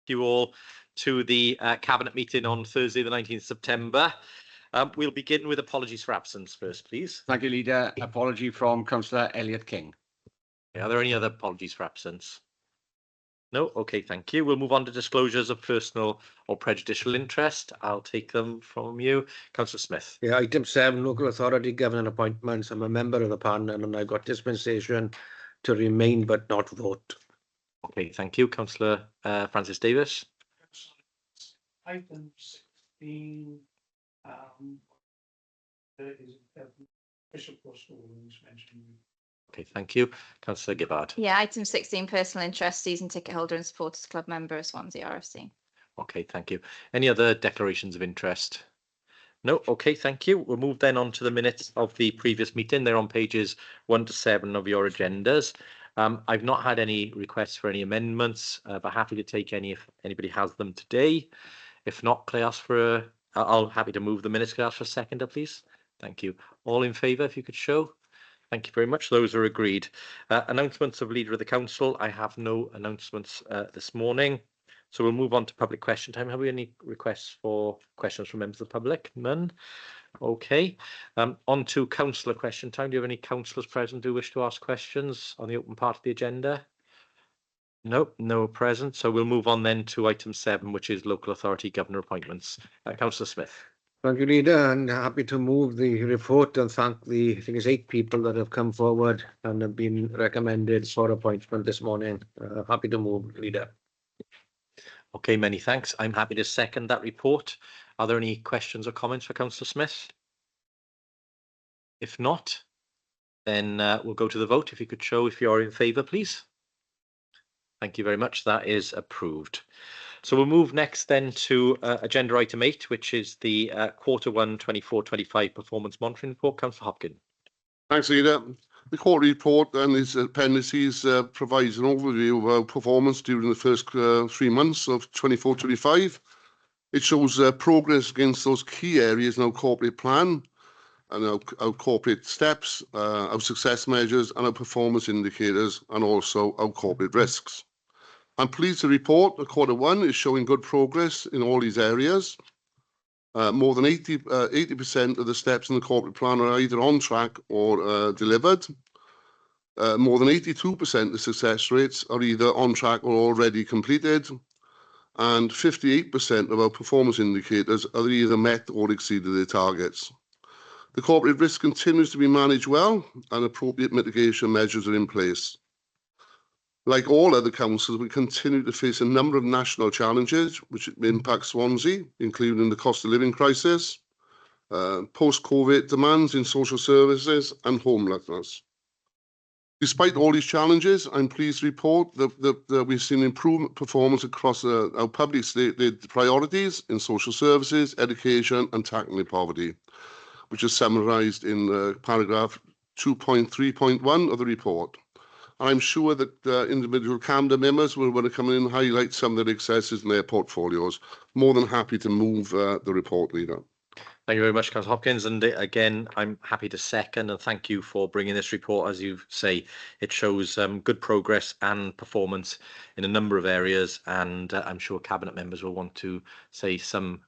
You all to the Cabinet meeting on Thursday, the 19th September. We'll begin with apologies for absence first, please. Thank you, Leader. Apology from Councillor Elliott King. Are there any other apologies for absence? No? Okay, thank you. We'll move on to disclosures of personal or prejudicial interest. I'll take them from you. Councillor Smith. Yeah, item 7, local authority government appointments. I'm a member of the panel and I've got dispensation to remain but not vote. Okay, thank you. Councillor Francis Davis. Item 16, there is official postal rulings mentioned. Okay, thank you. Councillor Gibbard. Yeah, item 16, personal interest, season ticket holder and supporters club member of Swansea RFC. Okay, thank you. Any other declarations of interest? No. Okay, thank you. We'll move then on to the minutes of the previous meeting. They're on pages 1 to 7 of your agendas. I've not had any requests for any amendments, but happy to take any if anybody has them today. If not, can I ask for I'll happy to move the minutes. Can I ask for a seconder, please? Thank you. All in favour, if you could show. Thank you very much. Those are agreed. Announcements of Leader of the Council. I have no announcements this morning. So we'll move on to public question time. Have we any requests for questions from members of the public? None. Okay. On to councillor question time. Do you have any councillors present who wish to ask questions on the open part of the agenda? Nope, no present. So we'll move on then to item 7, which is local authority governor appointments. Councillor Smith. Thank you, Leader, and happy to move the report and thank the, I think it's 8 people that have come forward and have been recommended for appointment this morning. Happy to move, Leader. Okay, many thanks. I'm happy to second that report. Are there any questions or comments for Councillor Smith? If not, then we'll go to the vote. If you could show if you're in favour, please. Thank you very much. That is approved. So we'll move next then to agenda item 8, which is the Q1 24-25 performance monitoring report. Councillor Hopkins. Thanks, Leader. The quarterly report and its appendices provides an overview of our performance during the first 3 months of 24-25. It shows progress against those key areas in our corporate plan and our corporate steps, our success measures and our performance indicators, and also our corporate risks. I'm pleased to report that Q1 is showing good progress in all these areas. More than 80% of the steps in the corporate plan are either on track or delivered. More than 82% of the success rates are either on track or already completed. And 58% of our performance indicators are either met or exceeded their targets. The corporate risk continues to be managed well and appropriate mitigation measures are in place. Like all other councils, we continue to face a number of national challenges which impact Swansea, including the cost of living crisis, post-COVID demands in social services and homelessness. Despite all these challenges, I'm pleased to report that we've seen improved performance across our public stated priorities in social services, education and tackling poverty, which is summarised in paragraph 2.3.1 of the report. I'm sure that individual Cabinet members will want to come in and highlight some of the successes in their portfolios. More than happy to move the report, Leader. Thank you very much, Councillor Hopkins. And again, I'm happy to second and thank you for bringing this report. As you say, it shows good progress and performance in a number of areas. And I'm sure Cabinet members will want to say some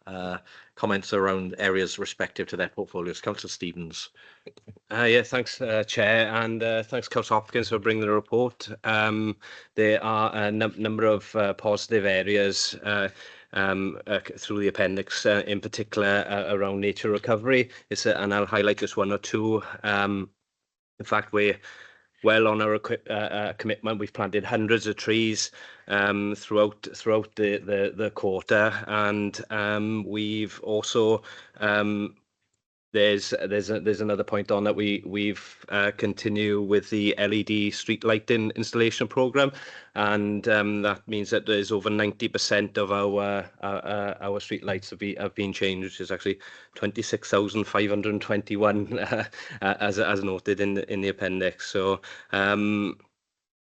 comments around areas respective to their portfolios. Councillor Stevens. Yeah, thanks, Chair, and thanks, Councillor Hopkins, for bringing the report. There are a number of positive areas through the appendix, in particular around nature recovery. And I'll highlight just one or two. In fact, we're well on our commitment. We've planted hundreds of trees throughout the quarter, and we've also there's another point on that we've continue with the LED street lighting installation program, and that means that there's over 90% of our street lights have been changed, which is actually 26,521 as noted in the appendix. So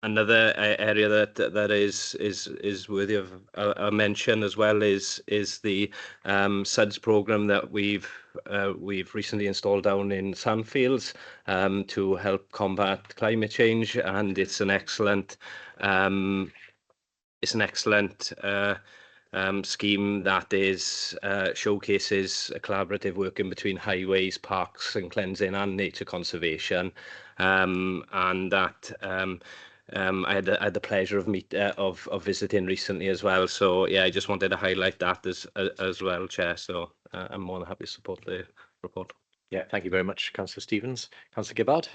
another area that is worthy of a mention as well is the SUDS program that we've recently installed down in Sandfields to help combat climate change, and it's an excellent it's an excellent scheme that is showcases a collaborative working between highways, parks and cleansing and nature conservation, and that I had the pleasure of visiting recently as well. So yeah, I just wanted to highlight that as well, Chair. So I'm more than happy to support the report. Yeah, thank you very much, Councillor Stevens. Councillor Gibbard.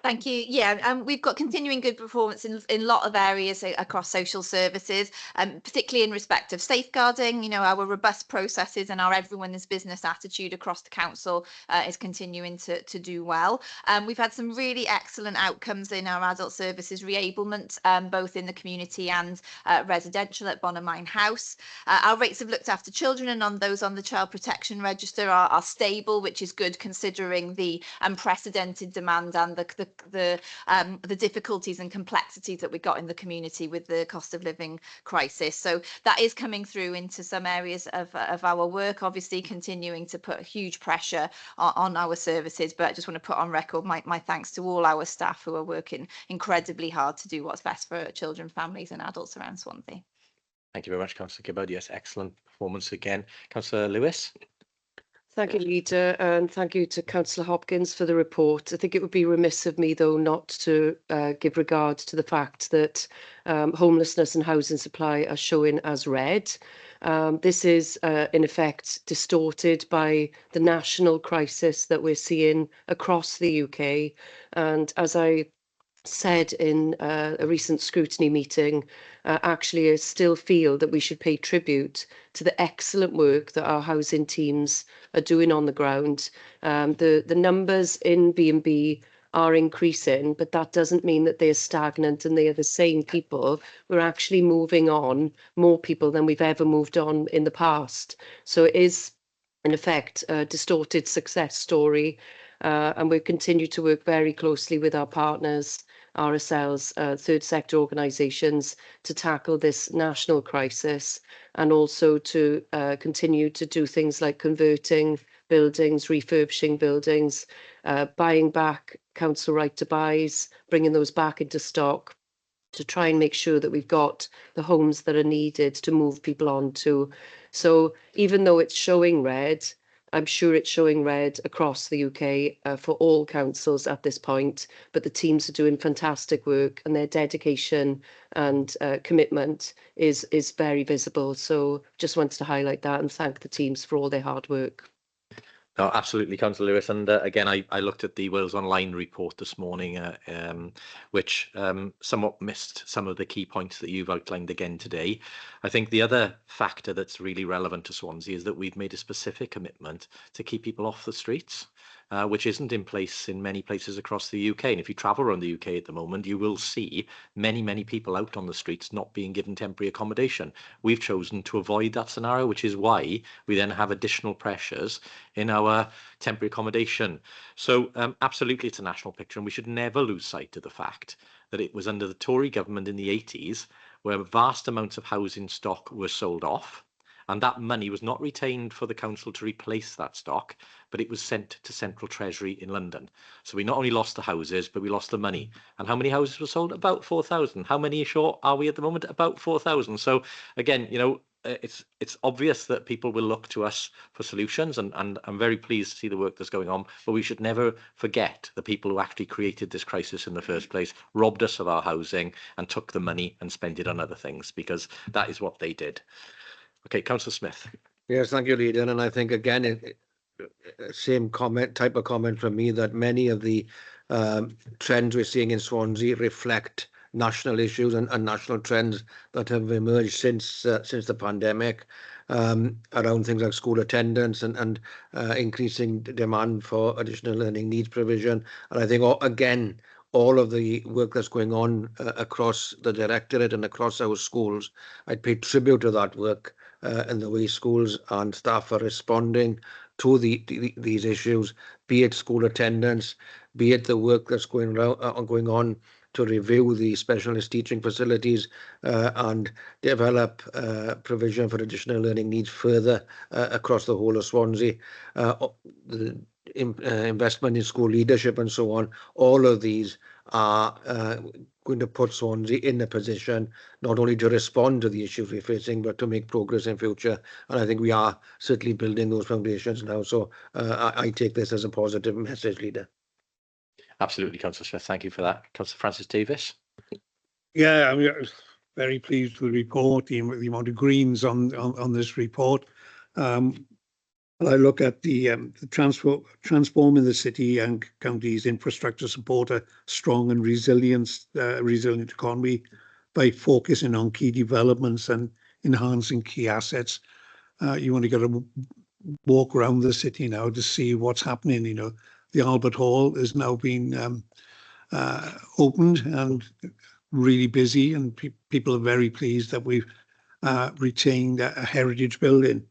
Thank you. Yeah, we've got continuing good performance in a lot of areas across social services, particularly in respect of safeguarding. You know, our robust processes and our everyone is business attitude across the council is continuing to do well. We've had some really excellent outcomes in our adult services reablement, both in the community and residential at Bonamine House. Our rates of looked after children and on those on the child protection register are stable, which is good considering the unprecedented demand and the difficulties and complexities that we got in the community with the cost of living crisis. So that is coming through into some areas of our work, obviously continuing to put huge pressure on our services. But I just want to put on record my thanks to all our staff who are working incredibly hard to do what's best for children, families and adults around Swansea. Thank you very much, Councillor Gibbard. Yes, excellent performance again. Councillor Lewis. Thank you, Leader, and thank you to Councillor Hopkins for the report. I think it would be remiss of me, though, not to give regard to the fact that homelessness and housing supply are showing as red. This is, in effect, distorted by the national crisis that we're seeing across the UK. And as I said in a recent scrutiny meeting, actually I still feel that we should pay tribute to the excellent work that our housing teams are doing on the ground. The numbers in B&B are increasing, but that doesn't mean that they're stagnant and they are the same people. We're actually moving on more people than we've ever moved on in the past. So it is, in effect, a distorted success story. And we continue to work very closely with our partners, RSLs, third sector organisations, to tackle this national crisis, and also to continue to do things like converting buildings, refurbishing buildings, buying back council right to buys, bringing those back into stock to try and make sure that we've got the homes that are needed to move people on to. So even though it's showing red, I'm sure it's showing red across the UK for all councils at this point, but the teams are doing fantastic work and their dedication and commitment is very visible. So just wanted to highlight that and thank the teams for all their hard work. No, absolutely, Councillor Lewis. And again, I looked at the Wales Online report this morning, which somewhat missed some of the key points that you've outlined again today. I think the other factor that's really relevant to Swansea is that we've made a specific commitment to keep people off the streets, which isn't in place in many places across the UK. And if you travel around the UK at the moment, you will see many people out on the streets not being given temporary accommodation. We've chosen to avoid that scenario, which is why we then have additional pressures in our temporary accommodation. So absolutely, it's a national picture, and we should never lose sight of the fact that it was under the Tory government in the 80s where vast amounts of housing stock were sold off. And that money was not retained for the council to replace that stock, but it was sent to Central Treasury in London. So we not only lost the houses, but we lost the money. And how many houses were sold? About 4,000. How many short are we at the moment? About 4,000. So again, you know, it's obvious that people will look to us for solutions, and I'm very pleased to see the work that's going on, but we should never forget the people who actually created this crisis in the first place, robbed us of our housing and took the money and spent it on other things, because that is what they did. Okay, Councillor Smith. Yes, thank you, Leader. And I think, again, same type of comment from me, that many of the trends we're seeing in Swansea reflect national issues and national trends that have emerged since the pandemic, around things like school attendance and increasing demand for additional learning needs provision. And I think, again, all of the work that's going on across the Directorate and across our schools, I'd pay tribute to that work and the way schools and staff are responding to these issues, be it school attendance, be it the work that's going on to review the specialist teaching facilities and develop provision for additional learning needs further across the whole of Swansea. The investment in school leadership and so on, all of these are going to put Swansea in a position not only to respond to the issues we're facing, but to make progress in future. And I think we are certainly building those foundations now. So I take this as a positive message, Leader. Absolutely, Councillor Smith. Thank you for that. Councillor Francis Davis. Yeah, I mean, I was very pleased with the report, the amount of greens on this report. And I look at the transforming the city and county's infrastructure support a strong and resilient economy by focusing on key developments and enhancing key assets. You want to get a walk around the city now to see what's happening. You know, the Albert Hall is now being opened and really busy, and people are very pleased that we've retained a heritage building.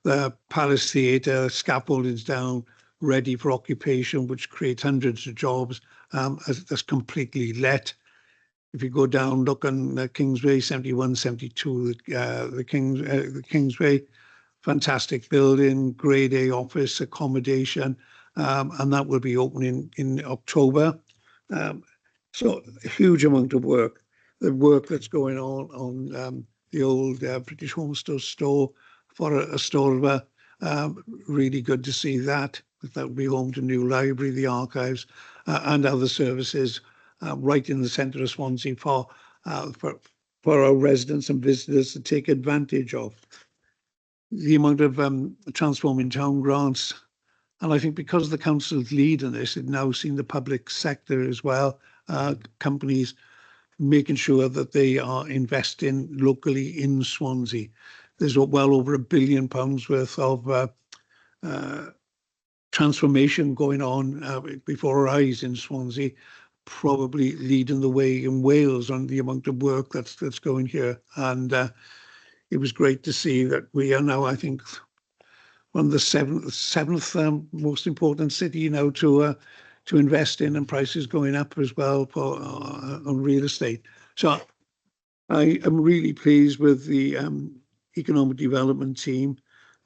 The Palace Theatre scaffolding's down, ready for occupation, which creates hundreds of jobs. That's completely let. If you go down, look on Kingsway 71, 72, the Kingsway, fantastic building, grade A office accommodation, and that will be opening in October. So a huge amount of work. The work that's going on the old British Homestead store for a store, really good to see that. That will be home to new library, the archives, and other services right in the centre of Swansea for our residents and visitors to take advantage of. The amount of transforming town grants, and I think because the council's leading this, it now seen the public sector as well, companies making sure that they are investing locally in Swansea. There's well over £1 billion worth of transformation going on before our eyes in Swansea, probably leading the way in Wales on the amount of work that's going here. And it was great to see that we are now, I think, one of the seventh most important city now to invest in, and prices going up as well for on real estate. So I am really pleased with the economic development team,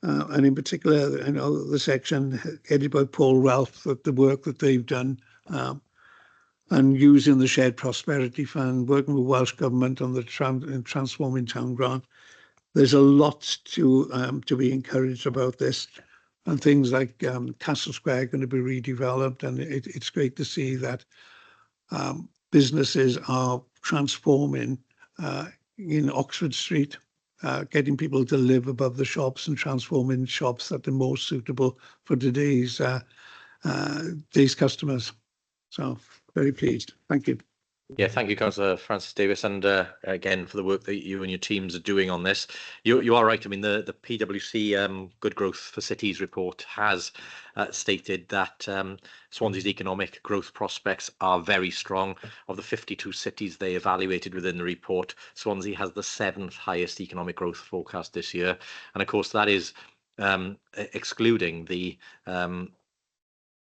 and in particular, I know the section headed by Paul Ralph, that the work that they've done, and using the Shared Prosperity Fund, working with Welsh Government on the Transforming Town Grant. There's a lot to be encouraged about this, and things like Castle Square going to be redeveloped, and it's great to see that businesses are transforming in Oxford Street, getting people to live above the shops and transforming shops that are more suitable for today's customers. So very pleased. Thank you. Yeah, thank you, Councillor Francis Davis, and again for the work that you and your teams are doing on this. You are right. I mean, the PwC Good Growth for Cities report has stated that Swansea's economic growth prospects are very strong. Of the 52 cities they evaluated within the report, Swansea has the 7th highest economic growth forecast this year, and of course that is excluding the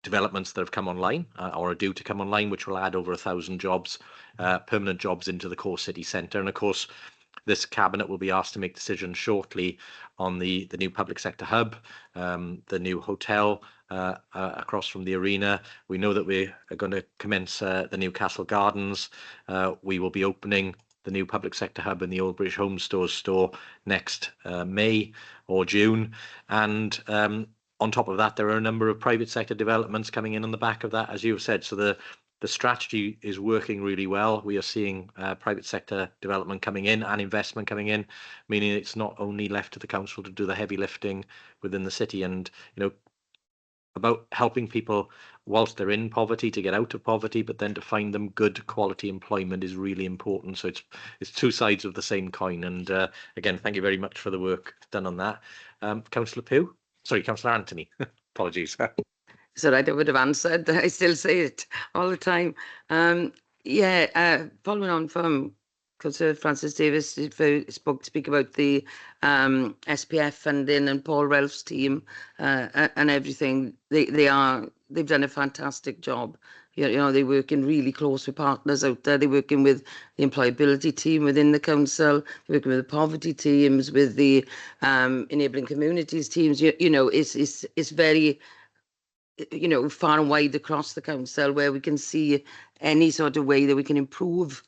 developments that have come online or are due to come online, which will add over 1,000 jobs, permanent jobs into the core city centre. And of course, this cabinet will be asked to make decisions shortly on the new public sector hub, the new hotel across from the arena. We know that we are going to commence the new Castle Gardens. We will be opening the new public sector hub in the Old British Home Stores store next May or June. And on top of that, there are a number of private sector developments coming in on the back of that, as you've said. So the strategy is working really well. We are seeing private sector development coming in and investment coming in, meaning it's not only left to the council to do the heavy lifting within the city. And, you know, about helping people whilst they're in poverty to get out of poverty, but then to find them good quality employment is really important. So it's two sides of the same coin. And again, thank you very much for the work done on that. Councillor Pugh? Sorry, Councillor Anthony. Apologies. So I would have answered. I still say it all the time. Following on from Councillor Francis Davis speak about the SPF funding and Paul Ralph's team and everything. They've done a fantastic job. You know, they're working really close with partners out there. They're working with the employability team within the council, they're working with the poverty teams, with the enabling communities teams. You know, it's very you know, far and wide across the council, where we can see any sort of way that we can improve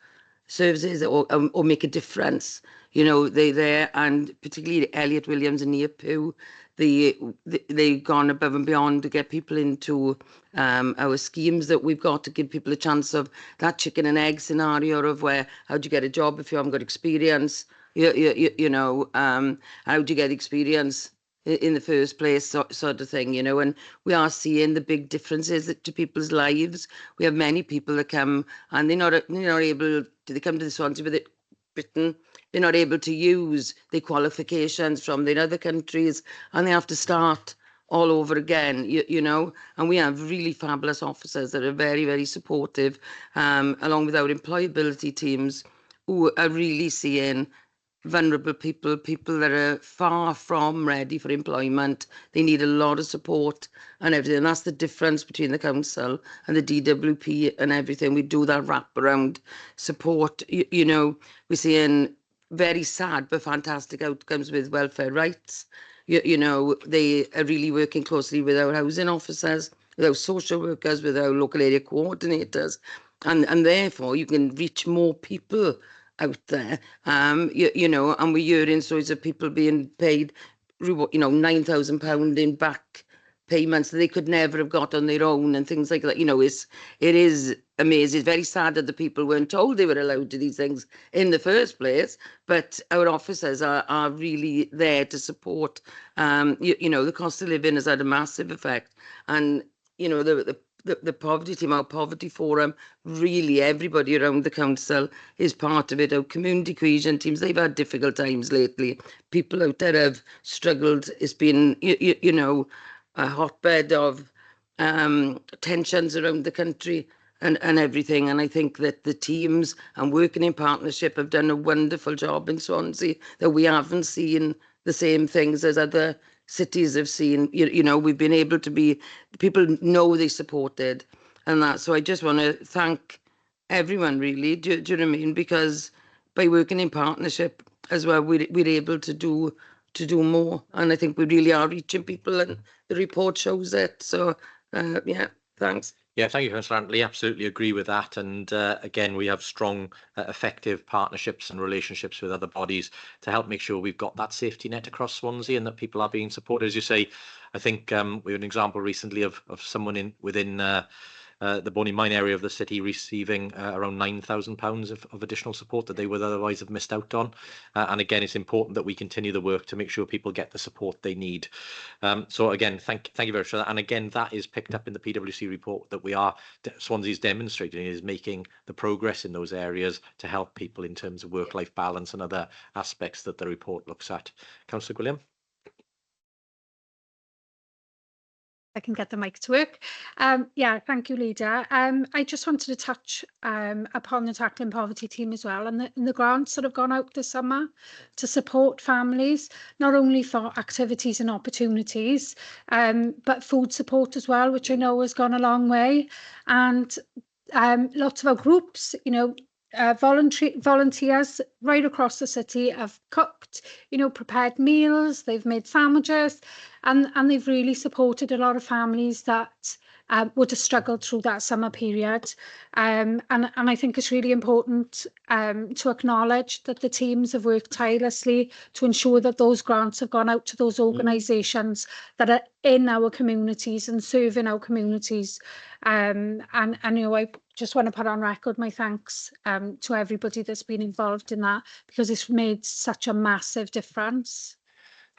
services or make a difference. You know, they're there, and particularly Elliot Williams and Nia Pugh, they've gone above and beyond to get people into our schemes that we've got, to give people a chance of that chicken and egg scenario of where, how do you get a job if you haven't got experience? You know, how do you get experience in the first place, sort of thing, you know. And we are seeing the big differences to people's lives. We have many people that come and they're not able to, they come to the Swansea with it Britain, they're not able to use the qualifications from their other countries, and they have to start all over again, you know. And we have really fabulous officers that are very, very supportive, along with our employability teams, who are really seeing vulnerable people, people that are far from ready for employment. They need a lot of support and everything. And that's the difference between the council and the DWP and everything. We do that wraparound support. You know, we're seeing very sad but fantastic outcomes with welfare rights. You know, they are really working closely with our housing officers, with our social workers, with our local area coordinators. And therefore, you can reach more people out there, you know, and we're hearing stories of people being paid, you know, £9,000 in back payments that they could never have got on their own and things like that. You know, it is amazing. It's very sad that the people weren't told they were allowed to do these things in the first place, but our officers are really there to support. You know, the cost of living has had a massive effect, and, you know, the poverty team, our poverty forum, really everybody around the council is part of it. Our community cohesion teams, they've had difficult times lately. People out there have struggled. It's been, you know, a hotbed of tensions around the country and everything. And I think that the teams and working in partnership have done a wonderful job in Swansea, that we haven't seen the same things as other cities have seen. You know, we've been able to be, people know they supported and that. So I just want to thank everyone, really. Do you know what I mean? Because by working in partnership as well, we're able to do more. And I think we really are reaching people, and the report shows it. So yeah, thanks. Yeah, thank you, Councillor Antley. Absolutely agree with that. And again, we have strong, effective partnerships and relationships with other bodies to help make sure we've got that safety net across Swansea and that people are being supported. As you say, I think we had an example recently of someone within the Bonnie Mine area of the city receiving around £9,000 of additional support that they would otherwise have missed out on. And again, it's important that we continue the work to make sure people get the support they need. So again, thank you very much for that. And again, that is picked up in the PwC report that Swansea's demonstrating is making the progress in those areas to help people in terms of work-life balance and other aspects that the report looks at. Councillor Gwilliam. I can get the mic to work. Yeah, thank you, Leader. I just wanted to touch upon the Tackling Poverty team as well, and the grants that have gone out this summer to support families, not only for activities and opportunities, but food support as well, which I know has gone a long way. And lots of our groups, you know, volunteers right across the city have cooked, you know, prepared meals, they've made sandwiches, and they've really supported a lot of families that would have struggled through that summer period. And I think it's really important to acknowledge that the teams have worked tirelessly to ensure that those grants have gone out to those organisations that are in our communities and serving our communities. And you know, I just want to put on record my thanks to everybody that's been involved in that, because it's made such a massive difference.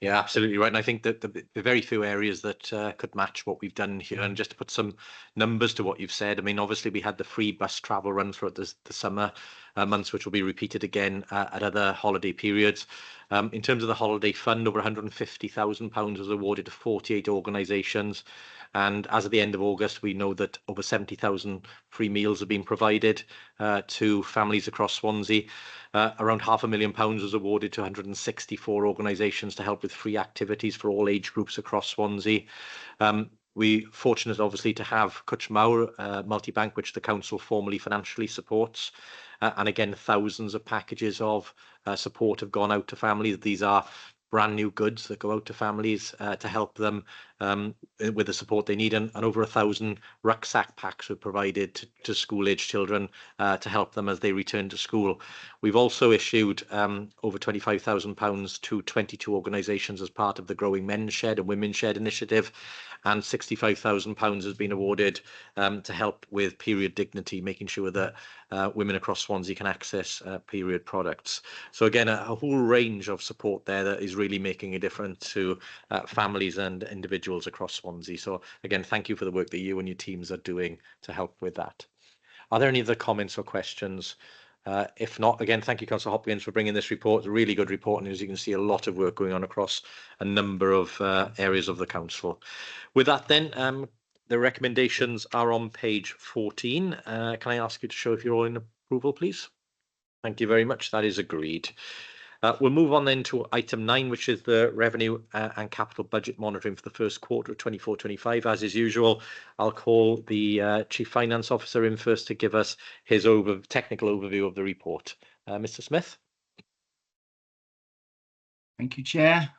Yeah, absolutely right. And I think that the very few areas that could match what we've done here, and just to put some numbers to what you've said, I mean, obviously we had the free bus travel run throughout the summer months, which will be repeated again at other holiday periods. In terms of the holiday fund, over £150,000 was awarded to 48 organisations. And as of the end of August, we know that over 70,000 free meals have been provided to families across Swansea. Around £500,000 was awarded to 164 organisations to help with free activities for all age groups across Swansea. We're fortunate, obviously, to have Cwtch Mawr multi-bank, which the council formally financially supports. And again, thousands of packages of support have gone out to families. These are brand new goods that go out to families to help them with the support they need, and over 1,000 rucksack packs were provided to school-age children to help them as they return to school. We've also issued over £25,000 to 22 organisations as part of the Growing Men's Shed and Women's Shed initiative, and £65,000 has been awarded to help with period dignity, making sure that women across Swansea can access period products. So again, a whole range of support there that is really making a difference to families and individuals across Swansea. So again, thank you for the work that you and your teams are doing to help with that. Are there any other comments or questions? If not, again, thank you, Councillor Hopkins, for bringing this report. It's a really good report, and as you can see, a lot of work going on across a number of areas of the council. With that then, the recommendations are on page 14. Can I ask you to show if you're all in approval, please? Thank you very much. That is agreed. We'll move on then to item 9, which is the revenue and capital budget monitoring for the first quarter of 24-25. As is usual, I'll call the Chief Finance Officer in first to give us his technical overview of the report. Mr. Smith. Thank you, Chair.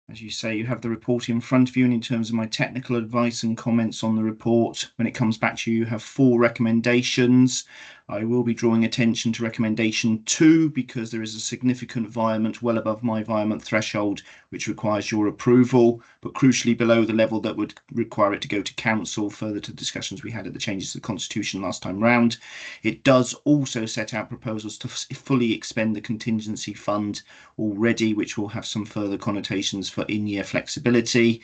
As you say, you have the report in front of you, and in terms of my technical advice and comments on the report, when it comes back to you, you have 4 recommendations. I will be drawing attention to recommendation 2 because there is a significant virement well above my virement threshold, which requires your approval, but crucially below the level that would require it to go to council, further to discussions we had at the changes to the constitution last time round. It does also set out proposals to fully expend the contingency fund already, which will have some further connotations for in-year flexibility.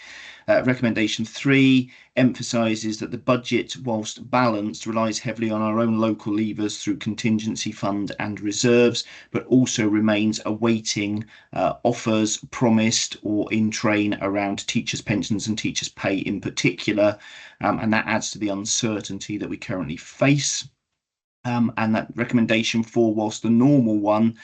Recommendation 3 emphasises that the budget, whilst balanced, relies heavily on our own local levers through contingency fund and reserves, but also remains awaiting offers promised or in train around teachers' pensions and teachers' pay in particular, and that adds to the uncertainty that we currently face. And that recommendation 4, whilst the normal one,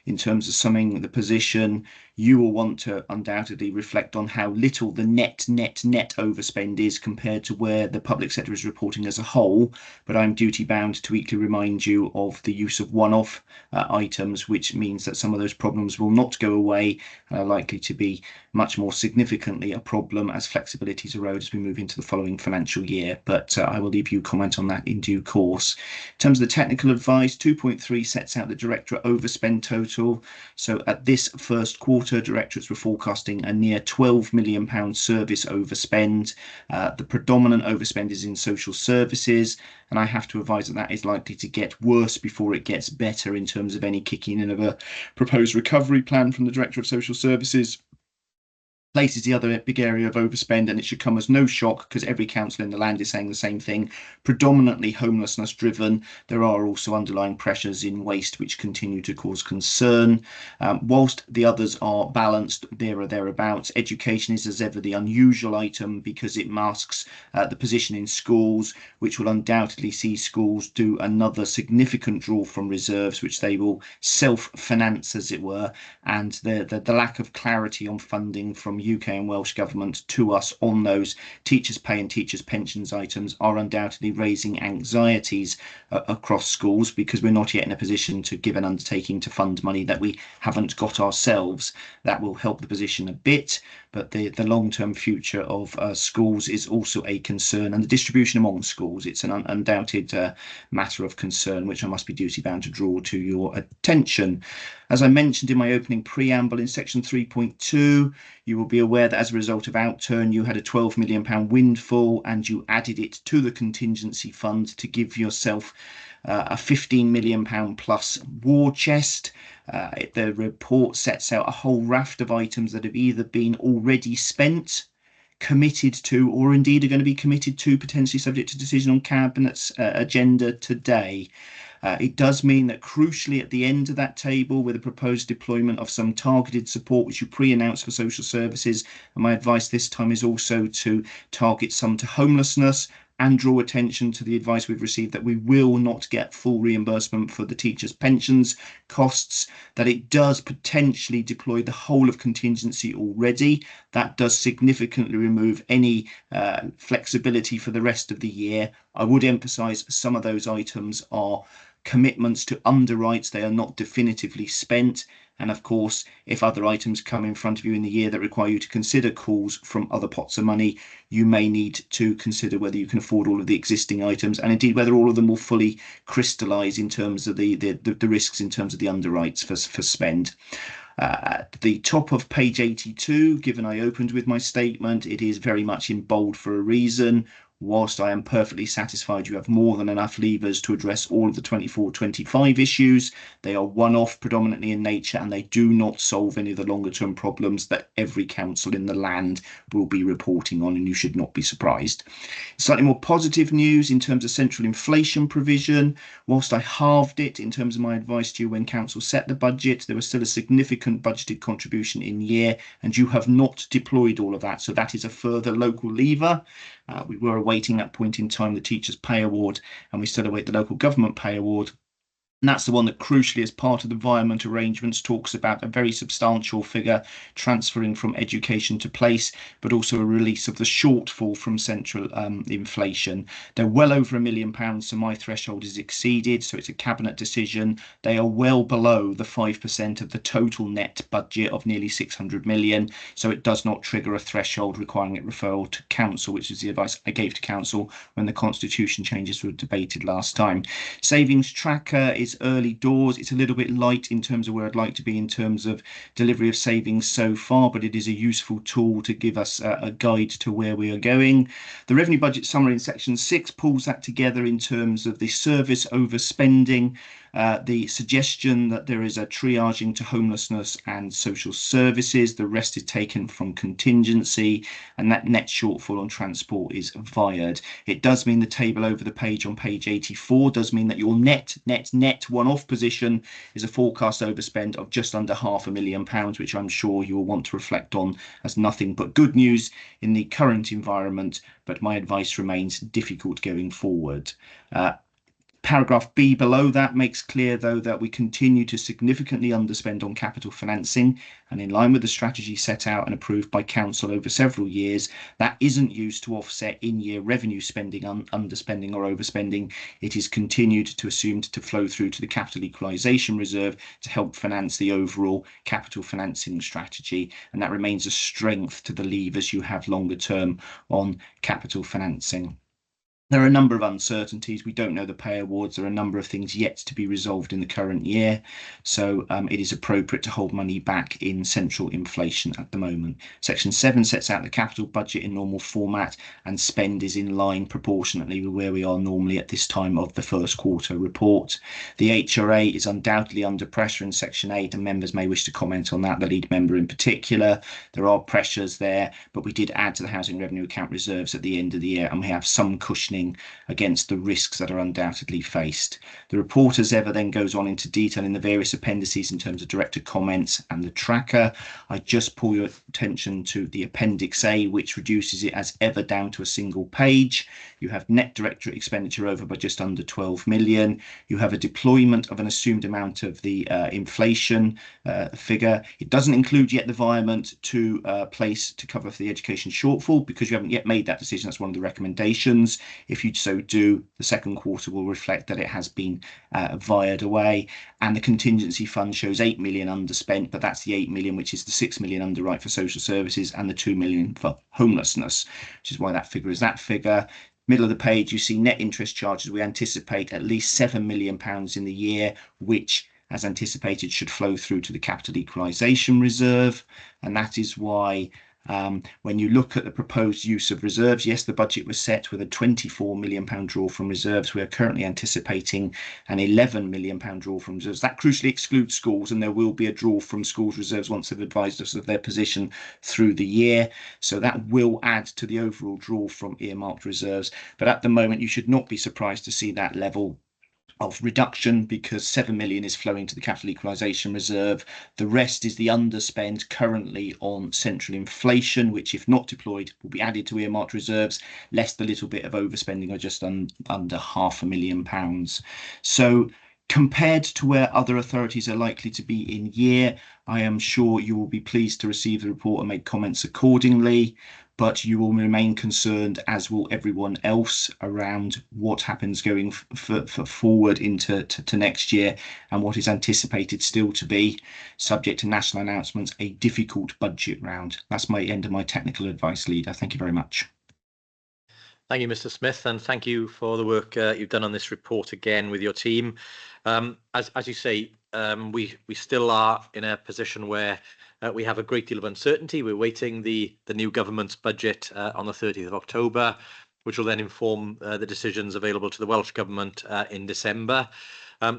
in terms of summing the position, you will want to undoubtedly reflect on how little the net overspend is compared to where the public sector is reporting as a whole. But I'm duty bound to equally remind you of the use of one-off items, which means that some of those problems will not go away and are likely to be much more significantly a problem as flexibilities erode as we move into the following financial year. But I will leave you comment on that in due course. In terms of the technical advice, 2.3 sets out the directorate overspend total. So at this first quarter, directorates were forecasting a near £12 million service overspend. The predominant overspend is in social services, and I have to advise that that is likely to get worse before it gets better in terms of any kicking in of a proposed recovery plan from the Director of Social Services. Place is the other big area of overspend, and it should come as no shock because every council in the land is saying the same thing. Predominantly homelessness driven. There are also underlying pressures in waste which continue to cause concern. Whilst the others are balanced there or thereabouts, education is as ever the unusual item because it masks the position in schools, which will undoubtedly see schools do another significant draw from reserves, which they will self-finance, as it were, and the lack of clarity on funding from UK and Welsh government to us on those teachers' pay and teachers' pensions items are undoubtedly raising anxieties across schools because we're not yet in a position to give an undertaking to fund money that we haven't got ourselves. That will help the position a bit, but the long-term future of schools is also a concern, and the distribution among schools, it's an undoubted matter of concern which I must be duty bound to draw to your attention. As I mentioned in my opening preamble in section 3.2, you will be aware that as a result of outturn, you had a £12 million windfall and you added it to the contingency fund to give yourself a £15 million plus war chest. The report sets out a whole raft of items that have either been already spent, committed to, or indeed are going to be committed to, potentially subject to decision on Cabinet's agenda today. It does mean that crucially at the end of that table, with a proposed deployment of some targeted support, which you pre-announced for social services, and my advice this time is also to target some to homelessness and draw attention to the advice we've received that we will not get full reimbursement for the teachers' pensions costs, that it does potentially deploy the whole of contingency already. That does significantly remove any flexibility for the rest of the year. I would emphasise some of those items are commitments to underwrites. They are not definitively spent, And of course, if other items come in front of you in the year that require you to consider calls from other pots of money, you may need to consider whether you can afford all of the existing items, and indeed whether all of them will fully crystallise in terms of the risks in terms of the underwrites for spend. At the top of page 82, given I opened with my statement, it is very much in bold for a reason. Whilst I am perfectly satisfied you have more than enough levers to address all of the 24-25 issues, they are one-off predominantly in nature, and they do not solve any of the longer-term problems that every council in the land will be reporting on, and you should not be surprised. Slightly more positive news in terms of central inflation provision. Whilst I halved it in terms of my advice to you when council set the budget, there was still a significant budgeted contribution in year, and you have not deployed all of that. So that is a further local lever. We were awaiting that point in time the Teachers' Pay Award, and we still await the Local Government Pay Award. And that's the one that crucially, as part of the environment arrangements, talks about a very substantial figure transferring from education to place, but also a release of the shortfall from central inflation. They're well over £1 million, so my threshold is exceeded, so it's a cabinet decision. They are well below the 5% of the total net budget of nearly 600 million, so it does not trigger a threshold requiring it referral to council, which is the advice I gave to council when the constitution changes were debated last time. Savings tracker is early doors. It's a little bit light in terms of where I'd like to be in terms of delivery of savings so far, but it is a useful tool to give us a guide to where we are going. The revenue budget summary in section 6 pulls that together in terms of the service overspending, the suggestion that there is a triaging to homelessness and social services. The rest is taken from contingency, and that net shortfall on transport is vired. It does mean the table over the page on page 84 does mean that your net one-off position is a forecast overspend of just under £500,000, which I'm sure you will want to reflect on as nothing but good news in the current environment, but my advice remains difficult going forward. Paragraph B below that makes clear, though, that we continue to significantly underspend on capital financing, and in line with the strategy set out and approved by council over several years, that isn't used to offset in-year revenue spending, underspending or overspending. It is continued to assumed to flow through to the capital equalisation reserve to help finance the overall capital financing strategy, and that remains a strength to the levers you have longer term on capital financing. There are a number of uncertainties. We don't know the pay awards. There are a number of things yet to be resolved in the current year. So it is appropriate to hold money back in central inflation at the moment. Section 7 sets out the capital budget in normal format, and spend is in line proportionately with where we are normally at this time of the first quarter report. The HRA is undoubtedly under pressure in section 8, and members may wish to comment on that, the lead member in particular. There are pressures there, but we did add to the housing revenue account reserves at the end of the year, and we have some cushioning against the risks that are undoubtedly faced. The report, as ever, then goes on into detail in the various appendices in terms of director comments and the tracker. I just pull your attention to the Appendix A, which reduces it as ever down to a single page. You have net directorate expenditure over by just under 12 million. You have a deployment of an assumed amount of the inflation figure. It doesn't include yet the environment to place to cover for the education shortfall, because you haven't yet made that decision. That's one of the recommendations. If you so do, the second quarter will reflect that it has been vired away, and the contingency fund shows 8 million underspent, but that's the 8 million which is the 6 million underwrite for social services and the 2 million for homelessness, which is why that figure is that figure. Middle of the page, you see net interest charges. We anticipate at least £7 million in the year, which, as anticipated, should flow through to the capital equalisation reserve, and that is why when you look at the proposed use of reserves, yes, the budget was set with a £24 million draw from reserves. We are currently anticipating an £11 million draw from reserves. That crucially excludes schools, and there will be a draw from schools reserves once they've advised us of their position through the year. So that will add to the overall draw from earmarked reserves. But at the moment, you should not be surprised to see that level of reduction, because 7 million is flowing to the capital equalisation reserve. The rest is the underspend currently on central inflation, which, if not deployed, will be added to earmarked reserves, less the little bit of overspending of just under £500,000. So compared to where other authorities are likely to be in year, I am sure you will be pleased to receive the report and make comments accordingly. but you will remain concerned, as will everyone else, around what happens going forward into to next year, and what is anticipated still to be, subject to national announcements, a difficult budget round. That's my end of my technical advice, Leader. Thank you very much. Thank you, Mr. Smith, and thank you for the work you've done on this report again with your team. As you say, we still are in a position where we have a great deal of uncertainty. We're waiting the new government's budget on the 30th of October, which will then inform the decisions available to the Welsh Government in December.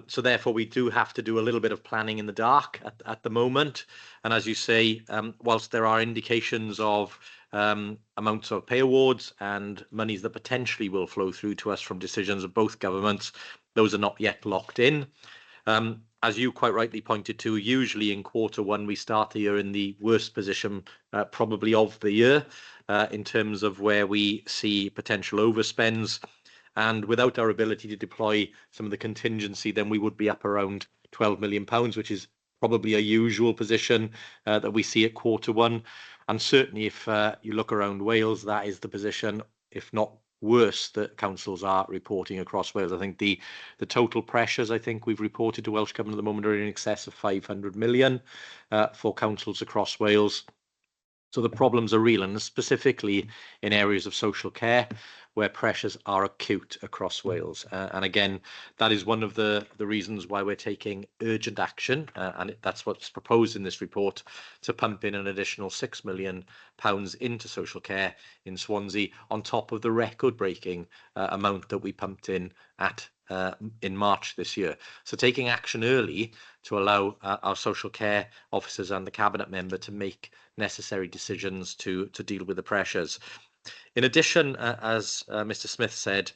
So therefore, we do have to do a little bit of planning in the dark at the moment. And as you say, whilst there are indications of amounts of pay awards and monies that potentially will flow through to us from decisions of both governments, those are not yet locked in. As you quite rightly pointed to, usually in Q1 we start the year in the worst position probably of the year in terms of where we see potential overspends. And without our ability to deploy some of the contingency, then we would be up around £12 million, which is probably a usual position that we see at Q1. And certainly if you look around Wales, that is the position, if not worse, that councils are reporting across Wales. I think the total pressures I think we've reported to Welsh Government at the moment are in excess of 500 million for councils across Wales. So the problems are real, and specifically in areas of social care where pressures are acute across Wales. And again, that is one of the reasons why we're taking urgent action, and that's what's proposed in this report, to pump in an additional £6 million into social care in Swansea, on top of the record-breaking amount that we pumped in March this year. So taking action early to allow our social care officers and the cabinet member to make necessary decisions to deal with the pressures. In addition, as Mr. Smith said,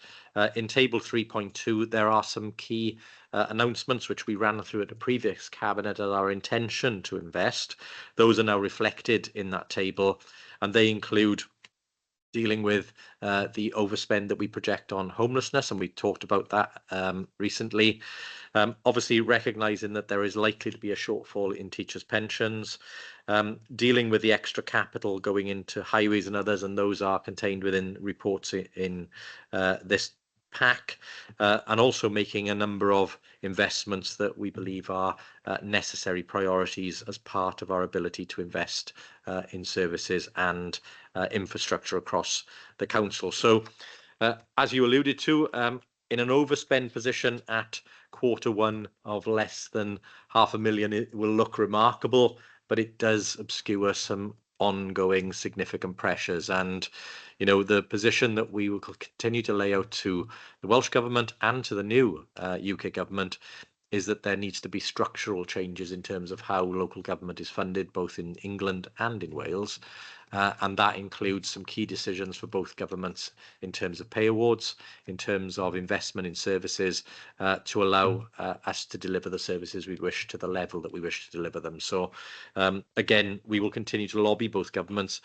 in table 3.2, there are some key announcements which we ran through at a previous cabinet as our intention to invest. Those are now reflected in that table, and they include dealing with the overspend that we project on homelessness, and we talked about that recently. Obviously, recognising that there is likely to be a shortfall in teachers' pensions, dealing with the extra capital going into highways and others, and those are contained within reports in this pack, and also making a number of investments that we believe are necessary priorities as part of our ability to invest in services and infrastructure across the council. So, as you alluded to, in an overspend position at Q1 of less than £500,000, it will look remarkable, but it does obscure some ongoing significant pressures. And the position that we will continue to lay out to the Welsh Government and to the new UK Government is that there needs to be structural changes in terms of how local government is funded, both in England and in Wales. And that includes some key decisions for both governments in terms of pay awards, in terms of investment in services, to allow us to deliver the services we wish to the level that we wish to deliver them. So again, we will continue to lobby both governments,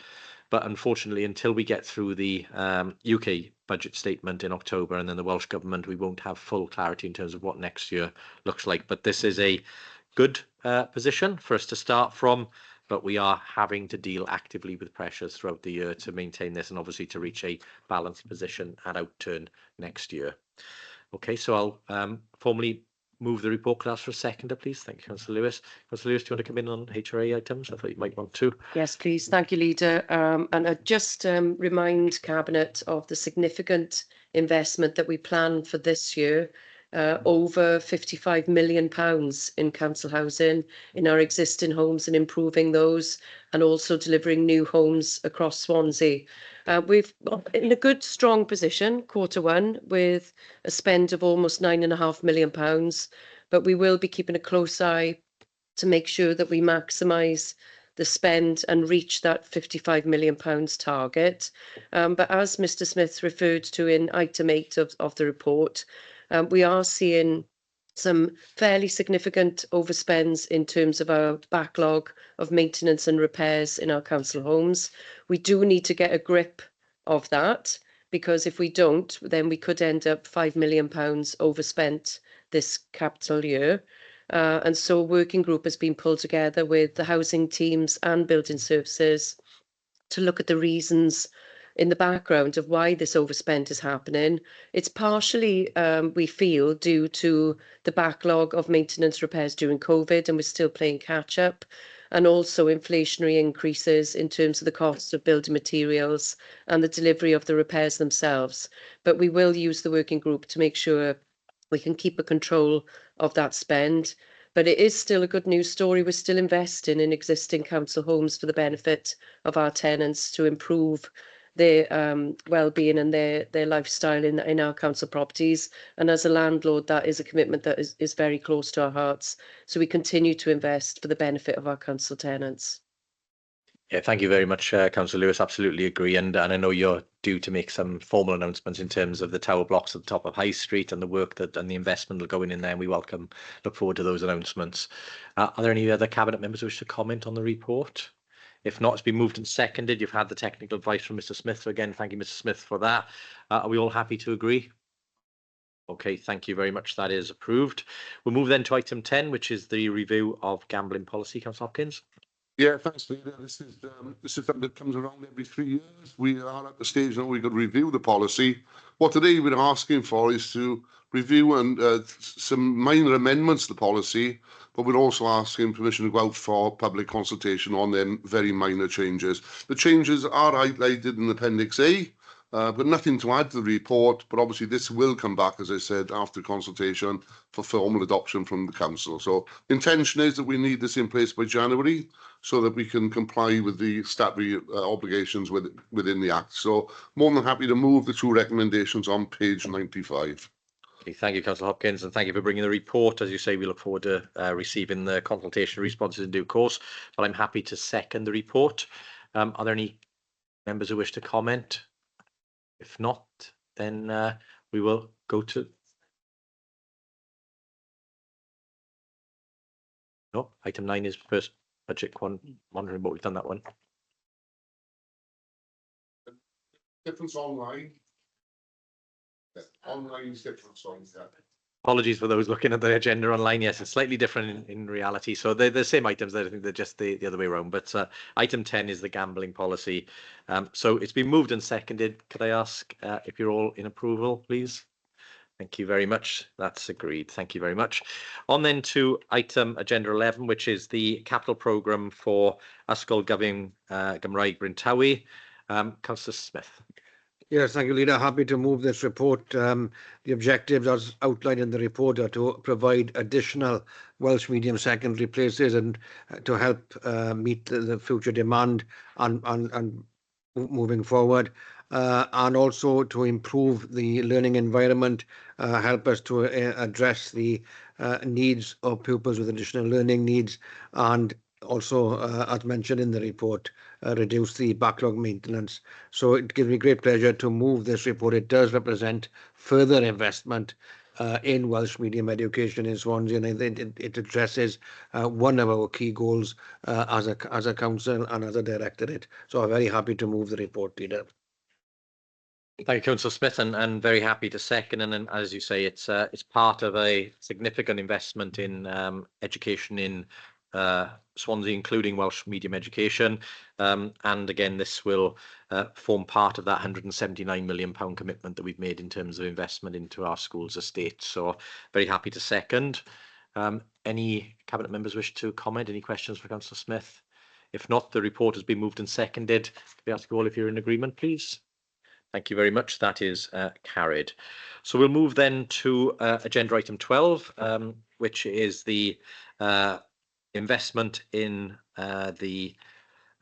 but unfortunately, until we get through the UK budget statement in October and then the Welsh Government, we won't have full clarity in terms of what next year looks like. But this is a good position for us to start from, but we are having to deal actively with pressures throughout the year to maintain this, and obviously to reach a balanced position at outturn next year. Okay, so I'll formally move the report. Could I ask for a seconder, please? Thank you, Councillor Lewis. Councillor Lewis, do you want to come in on HRA items? I thought you might want to. Yes, please. Thank you, Leader. And I just remind Cabinet of the significant investment that we plan for this year, over £55 million in council housing in our existing homes and improving those, and also delivering new homes across Swansea. We've in a good, strong position, Q1, with a spend of almost £9.5 million, but we will be keeping a close eye to make sure that we maximise the spend and reach that £55 million target. But as Mr. Smith referred to in item 8 of the report, we are seeing some fairly significant overspends in terms of our backlog of maintenance and repairs in our council homes. We do need to get a grip of that, because if we don't, then we could end up £5 million overspent this capital year. And so a working group has been pulled together with the housing teams and building services to look at the reasons in the background of why this overspend is happening. It's partially, we feel, due to the backlog of maintenance repairs during COVID, and we're still playing catch up, and also inflationary increases in terms of the cost of building materials and the delivery of the repairs themselves. But we will use the working group to make sure we can keep a control of that spend. But it is still a good news story. We're still investing in existing council homes for the benefit of our tenants to improve their well-being and their lifestyle in our council properties. And as a landlord, that is a commitment that is very close to our hearts. So we continue to invest for the benefit of our council tenants. Yeah, thank you very much, Councillor Lewis. Absolutely agree. And I know you're due to make some formal announcements in terms of the tower blocks at the top of High Street and the work that and the investment will go in there. And we look forward to those announcements. Are there any other cabinet members who wish to comment on the report? If not, it's been moved and seconded. You've had the technical advice from Mr. Smith. So again, thank you, Mr. Smith, for that. Are we all happy to agree? Okay, thank you very much. That is approved. We'll move then to item 10, which is the review of gambling policy. Councillor Hopkins. Yeah, thanks, Leader. This is something that comes around every 3 years. We are at the stage now we could review the policy. What today we're asking for is to review and some minor amendments to the policy, but we're also asking permission to go out for public consultation on them very minor changes. The changes are highlighted in Appendix A, but nothing to add to the report. But obviously this will come back, as I said, after consultation for formal adoption from the council. So intention is that we need this in place by January, so that we can comply with the statutory obligations within the Act. So more than happy to move the two recommendations on page 95. Okay, thank you, Councillor Hopkins, and thank you for bringing the report. As you say, we look forward to receiving the consultation responses in due course, but I'm happy to second the report. Are there any members who wish to comment? If not, then we will go to... No, item 9 is first budget monitoring, but we've done that one. Difference online. Online is different. Apologies for those looking at the agenda online. Yes, it's slightly different in reality. So they're the same items. I think they're just the other way around. But item 10 is the gambling policy. So it's been moved and seconded. Could I ask if you're all in approval, please? Thank you very much. That's agreed. Thank you very much. On then to item agenda 11, which is the capital programme for Ysgol Gymraeg Bryn Tawy. Councillor Smith. Yes, thank you, Leader. Happy to move this report. The objectives as outlined in the report are to provide additional Welsh medium secondary places and to help meet the future demand and moving forward. And also to improve the learning environment, help us to address the needs of pupils with additional learning needs, and also, as mentioned in the report, reduce the backlog maintenance. So it gives me great pleasure to move this report. It does represent further investment in Welsh medium education in Swansea, and it addresses one of our key goals as a council and as a directorate. So I'm very happy to move the report, Leader. Thank you, Councillor Smith, and very happy to second. And as you say, it's part of a significant investment in education in Swansea, including Welsh medium education. And again, this will form part of that £179 million commitment that we've made in terms of investment into our schools estate. So very happy to second. Any cabinet members wish to comment? Any questions for Councillor Smith? If not, the report has been moved and seconded. Can I ask you all if you're in agreement, please? Thank you very much. That is carried. So we'll move then to agenda item 12, which is the investment in the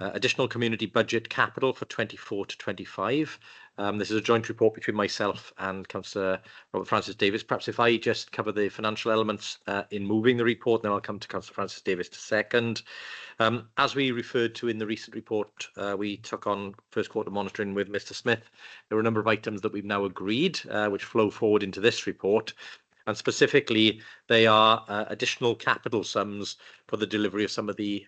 additional community budget capital for 24 to 25. This is a joint report between myself and Councillor Robert Francis Davis. Perhaps if I just cover the financial elements in moving the report, then I'll come to Councillor Francis Davis to second. As we referred to in the recent report, we took on first quarter monitoring with Mr. Smith. There are a number of items that we've now agreed, which flow forward into this report. And specifically, they are additional capital sums for the delivery of some of the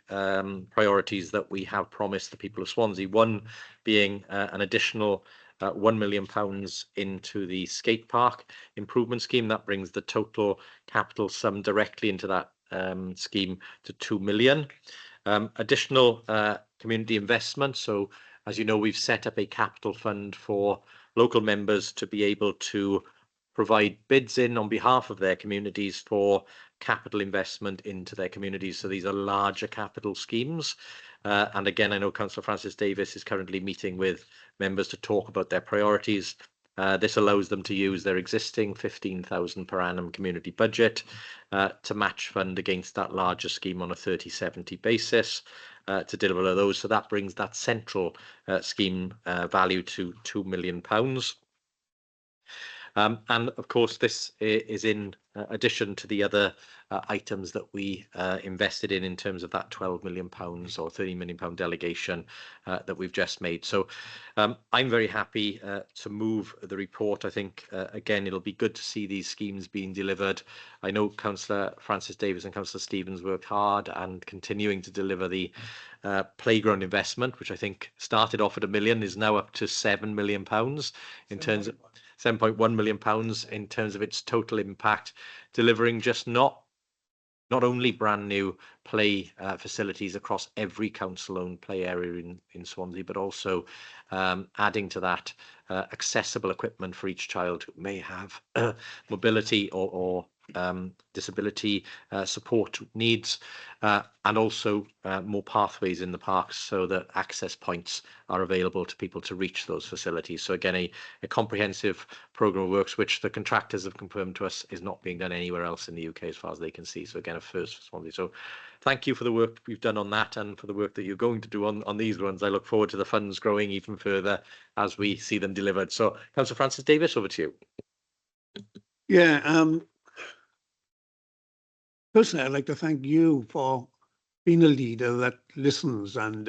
priorities that we have promised the people of Swansea. One being an additional £1 million into the skate park improvement scheme. That brings the total capital sum directly into that scheme to £2 million. Additional community investment, so As you know, we've set up a capital fund for local members to be able to provide bids in on behalf of their communities for capital investment into their communities. So these are larger capital schemes. And again, I know Councillor Francis Davis is currently meeting with members to talk about their priorities. This allows them to use their existing 15,000 per annum community budget to match fund against that larger scheme on a 30/70 basis to deliver those. So that brings that central scheme value to £2 million. And of course, this is in addition to the other items that we invested in terms of that £12 million or £30 million delegation that we've just made. So I'm very happy to move the report. I think, again, it'll be good to see these schemes being delivered. I know Councillor Francis Davis and Councillor Stevens worked hard and continuing to deliver the playground investment, which I think started off at £1 million, is now up to £7 million in terms of £7.1 million in terms of its total impact, delivering just not only brand new play facilities across every council-owned play area in Swansea, but also adding to that accessible equipment for each child who may have mobility or disability support needs, and also more pathways in the parks so that access points are available to people to reach those facilities. So again, a comprehensive programme of works which the contractors have confirmed to us is not being done anywhere else in the UK as far as they can see. So again, a first for Swansea. So thank you for the work you've done on that and for the work that you're going to do on these ones. I look forward to the funds growing even further as we see them delivered. So Councillor Francis Davis, over to you. Yeah, personally, I'd like to thank you for being a leader that listens, and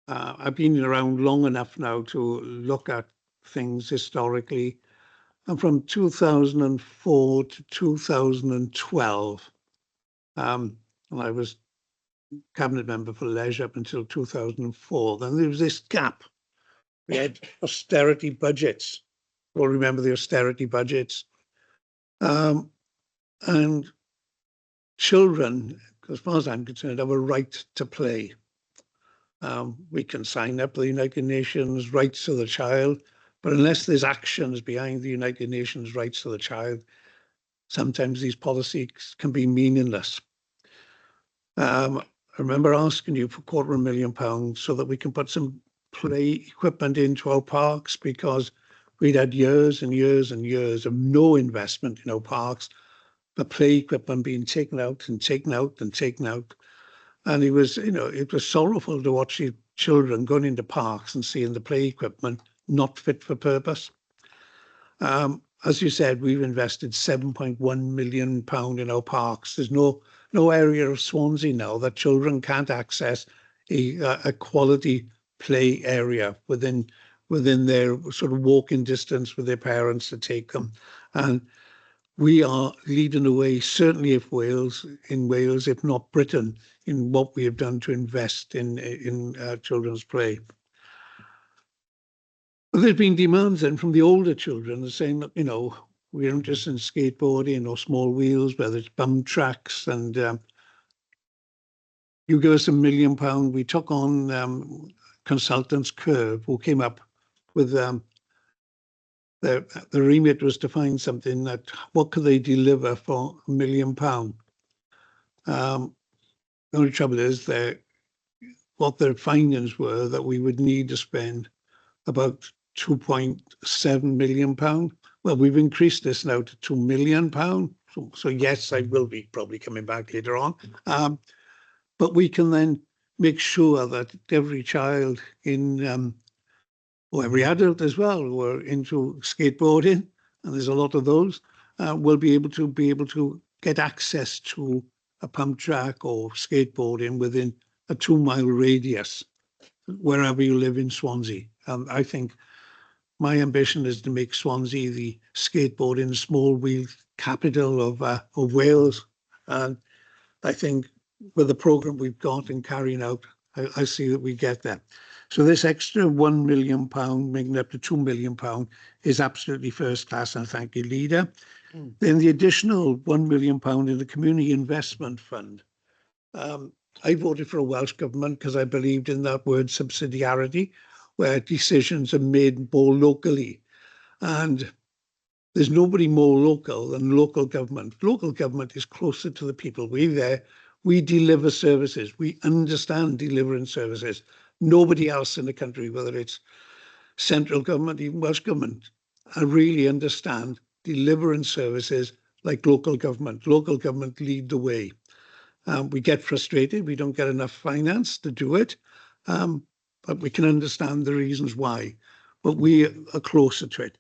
I've been around long enough now to look at things historically, and from 2004 to 2012, and I was cabinet member for leisure up until 2004. Then there was this gap. We had austerity budgets. You all remember the austerity budgets, and children, as far as I'm concerned, have a right to play. We can sign up to the United Nations rights to the child, but unless there's actions behind the United Nations rights to the child, sometimes these policies can be meaningless. I remember asking you for £250,000 so that we can put some play equipment into our parks, because we'd had years and years and years of no investment in our parks, but play equipment being taken out and taken out and taken out. And it was, it was sorrowful to watch the children going into parks and seeing the play equipment not fit for purpose. As you said, we've invested £7.1 million in our parks. There's no area of Swansea now that children can't access a quality play area within their sort of walking distance with their parents to take them. And we are leading the way, certainly in Wales, if not Britain, in what we have done to invest in children's play. But there's been demands then from the older children saying, that, we're interested in skateboarding or small wheels, whether it's bum tracks, and you give us £1 million. We took on consultants Curve, who came up with the remit was to find something that, what could they deliver for £1 million? The only trouble is that what their findings were that we would need to spend about £2.7 million. Well, we've increased this now to £2 million. So yes, I will be probably coming back later on. But we can then make sure that every child or every adult as well who are into skateboarding, and there's a lot of those, will be able to get access to a pump track or skateboarding within a 2-mile radius, wherever you live in Swansea. I think my ambition is to make Swansea the skateboarding small wheel capital of Wales. And I think with the programme we've got and carrying out, I see that we get there. So this extra £1 million, making it up to £2 million, is absolutely first class, and thank you, Leader. Then the additional £1 million in the Community Investment Fund. I voted for a Welsh government because I believed in that word subsidiarity, where decisions are made more locally. And there's nobody more local than local government. Local government is closer to the people. We're there. We deliver services. We understand delivering services. Nobody else in the country, whether it's central government, even Welsh government, I really understand delivering services like local government. Local government lead the way. We get frustrated. We don't get enough finance to do it, but we can understand the reasons why. But we are closer to it.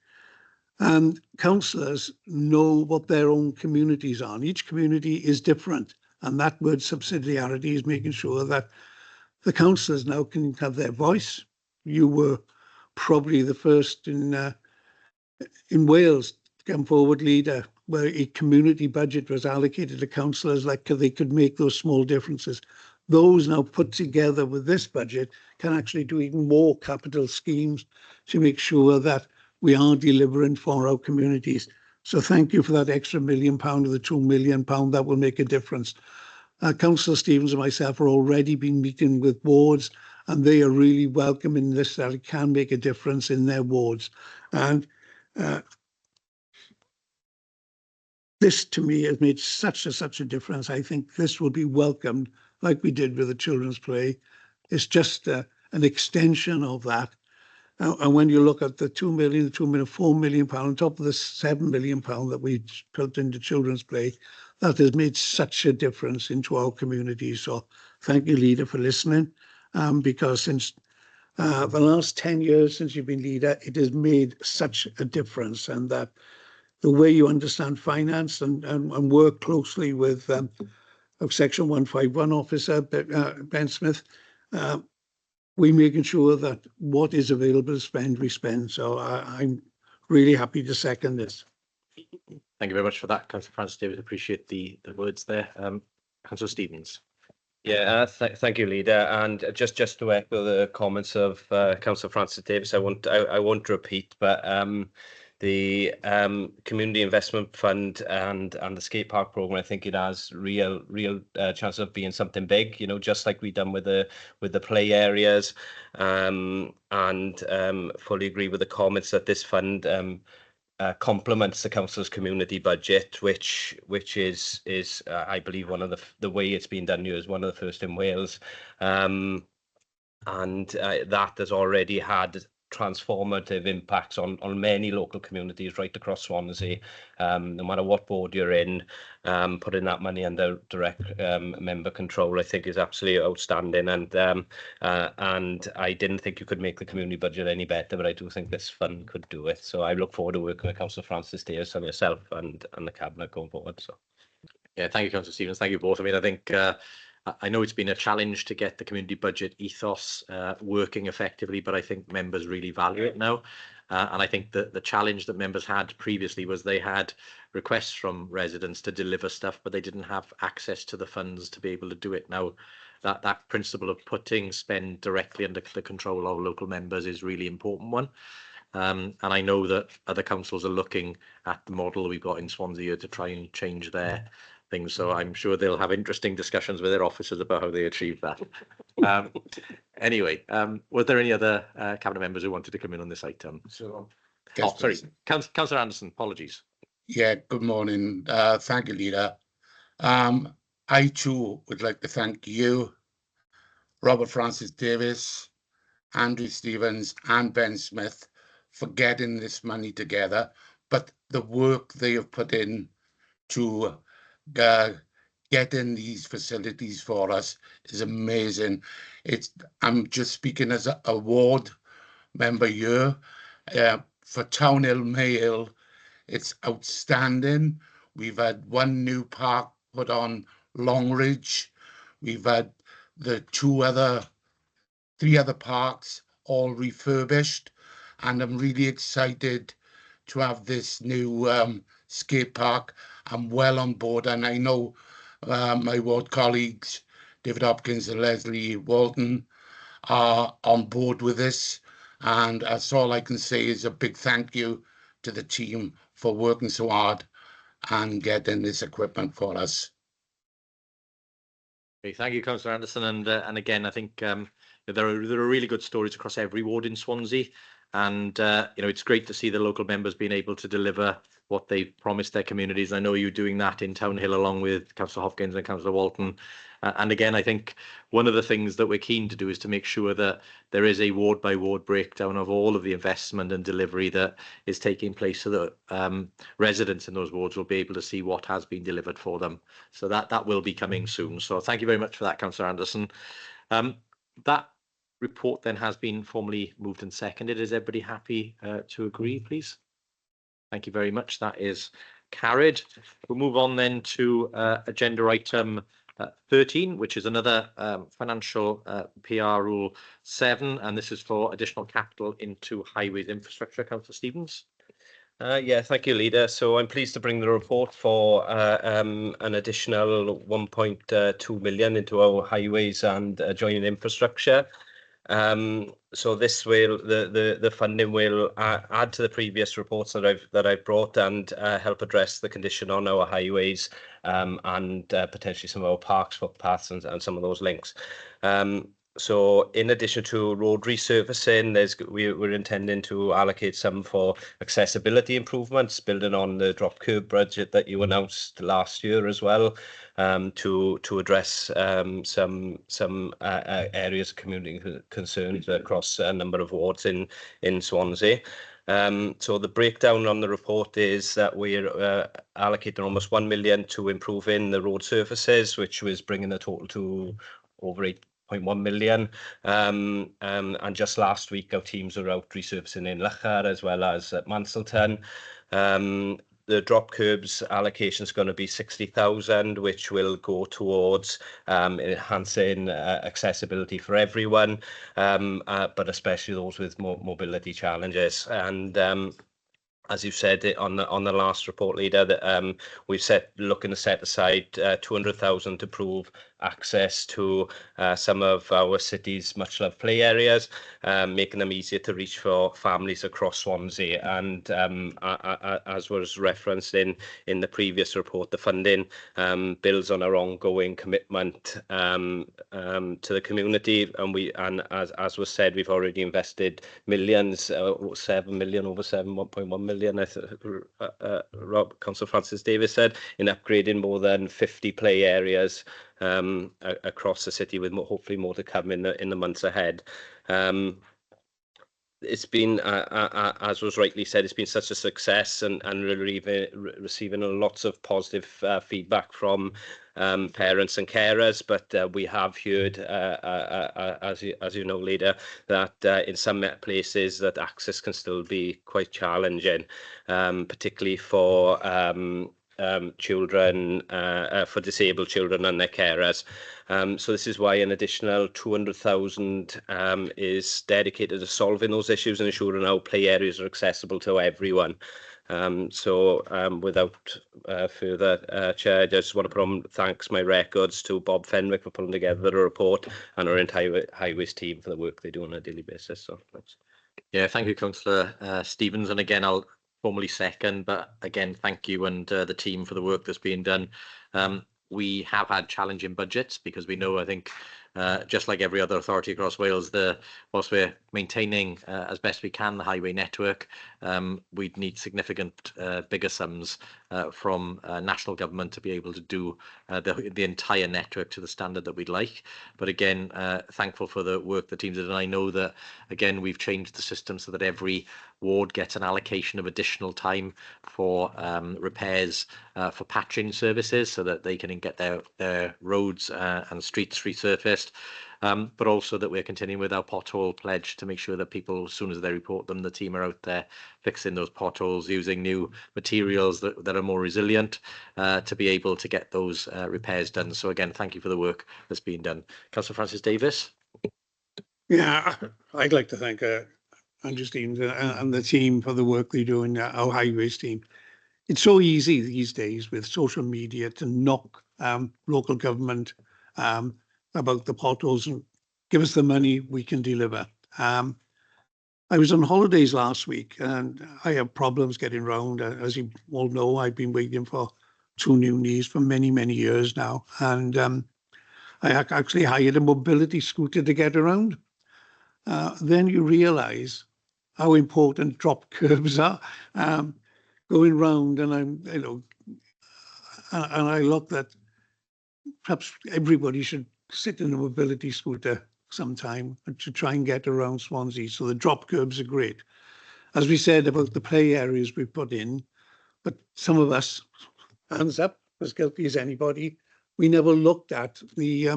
And councillors know what their own communities are. And each community is different. And that word subsidiarity is making sure that the councillors now can have their voice. You were probably the first in Wales to come forward, leader, where a community budget was allocated to councillors, like they could make those small differences. Those now put together with this budget can actually do even more capital schemes to make sure that we are delivering for our communities. So thank you for that extra £1 million of the £2 million. That will make a difference. Councillor Stevens and myself are already been meeting with wards, and they are really welcoming this, that it can make a difference in their wards. And this to me has made such a difference. I think this will be welcomed like we did with the children's play. It's just an extension of that. And when you look at the 2 million, the 2 million, £4 million on top of the £7 million that we put into children's play, that has made such a difference into our community. So thank you, leader, for listening. Because since the last 10 years since you've been leader, it has made such a difference. And that the way you understand finance and work closely with Section 151 officer, Ben Smith, we're making sure that what is available to spend, we spend. So I'm really happy to second this. Thank you very much for that, Councillor Francis Davis. Appreciate the words there. Councillor Stevens. Yeah, thank you, leader. And just to echo the comments of Councillor Francis Davis, I won't repeat, but the community investment fund and the skate park program, I think it has real chance of being something big. You know, just like we've done with the play areas, and fully agree with the comments that this fund complements the council's community budget, which is I believe one of the way it's been done here is one of the first in Wales, and that has already had transformative impacts on many local communities right across Swansea. No matter what board you're in, putting that money under direct member control, I think, is absolutely outstanding. And I didn't think you could make the community budget any better, but I do think this fund could do it. So I look forward to working with Councillor Francis Davis and yourself and the cabinet going forward. So yeah, thank you, Councillor Stevens. Thank you both. I mean, I think I know it's been a challenge to get the community budget ethos working effectively, but I think members really value it now. And I think that the challenge that members had previously was they had requests from residents to deliver stuff, but they didn't have access to the funds to be able to do it. Now, that principle of putting spend directly under the control of local members is really important one. And I know that other councils are looking at the model we've got in Swansea to try and change their things. So I'm sure they'll have interesting discussions with their officers about how they achieve that. Anyway, were there any other cabinet members who wanted to come in on this item? So, sorry, Councillor Anderson, apologies. Yeah, good morning. Thank you, leader. I too would like to thank you, Robert Francis Davis, Andrew Stevens and Ben Smith for getting this money together, but the work they have put in to getting these facilities for us is amazing. I'm just speaking as a ward member here. For Town Hill, Mayhill, it's outstanding. We've had one new park put on Longridge. We've had the three other parks all refurbished, and I'm really excited to have this new skate park. I'm well on board, and I know my ward colleagues, David Hopkins and Leslie Walton, are on board with this. And that's all I can say is a big thank you to the team for working so hard and getting this equipment for us. Okay, thank you, Councillor Anderson. And again, I think there are really good stories across every ward in Swansea, and it's great to see the local members being able to deliver what they promised their communities. I know you're doing that in Townhill along with Councillor Hopkins and Councillor Walton. And again, I think one of the things that we're keen to do is to make sure that there is a ward by ward breakdown of all of the investment and delivery that is taking place, so that residents in those wards will be able to see what has been delivered for them. So that will be coming soon. So thank you very much for that, Councillor Anderson. That report then has been formally moved and seconded. Is everybody happy to agree, please? Thank you very much. That is carried. We'll move on then to agenda item 13, which is another financial PR Rule 7, and this is for additional capital into highways infrastructure. Councillor Stevens. Yeah, thank you, Leader. So I'm pleased to bring the report for an additional 1.2 million into our highways and adjoining infrastructure. So this will the funding will add to the previous reports that I've brought and help address the condition on our highways and potentially some of our parks, footpaths, and some of those links. So in addition to road resurfacing, we're intending to allocate some for accessibility improvements, building on the drop curb budget that you announced last year as well, to address some areas of community concerns across a number of wards in Swansea. So the breakdown on the report is that we're allocating almost 1 million to improving the road surfaces, which was bringing the total to over 8.1 million. And just last week, our teams were out resurfacing in Loughar as well as at Manselton. The drop curbs allocation is going to be 60,000, which will go towards enhancing accessibility for everyone, but especially those with mobility challenges. And as you said on the last report, Leader, that we've looking to set aside 200,000 to improve access to some of our city's much loved play areas, making them easier to reach for families across Swansea. And as was referenced in the previous report, the funding builds on our ongoing commitment to the community. And as was said, we've already invested millions, 7 million, over 1.1 million. Councillor Francis Davis said, in upgrading more than 50 play areas across the city, with hopefully more to come in the months ahead. It's been, as was rightly said, it's been such a success, and receiving lots of positive feedback from parents and carers. But we have heard, as you know, Leader, that in some places that access can still be quite challenging, particularly for children, for disabled children and their carers. So this is why an additional 200,000 is dedicated to solving those issues and ensuring our play areas are accessible to everyone. Without further, Chair, I just want to put on thanks my records to Bob Fenwick for pulling together the report, and our entire highways team for the work they do on a daily basis. So thanks. Yeah, thank you, Councillor Stevens. And again, I'll formally second, but again, thank you and the team for the work that's being done. We have had challenging budgets because we know, I think, just like every other authority across Wales, whilst we're maintaining as best we can the highway network, we'd need significant bigger sums from national government to be able to do the entire network to the standard that we'd like. But again, thankful for the work the teams did, and I know that again we've changed the system so that every ward gets an allocation of additional time for repairs for patching services, so that they can get their roads and streets resurfaced. But also that we're continuing with our pothole pledge to make sure that people, as soon as they report them, the team are out there fixing those potholes, using new materials that are more resilient to be able to get those repairs done. So again, thank you for the work that's being done. Councillor Francis Davis. Yeah, I'd like to thank Andrew Stevens and the team for the work they do in our highways team. It's so easy these days with social media to knock local government about the potholes and give us the money, we can deliver. I was on holidays last week and I have problems getting round. As you all know, I've been waiting for 2 new knees for many, many years now. And I actually hired a mobility scooter to get around. Then you realise how important drop curbs are. Going round, and and I look that perhaps everybody should sit in a mobility scooter sometime to try and get around Swansea. So the drop curbs are great. As we said about the play areas we put in, but some of us, hands up, as guilty as anybody, we never looked at the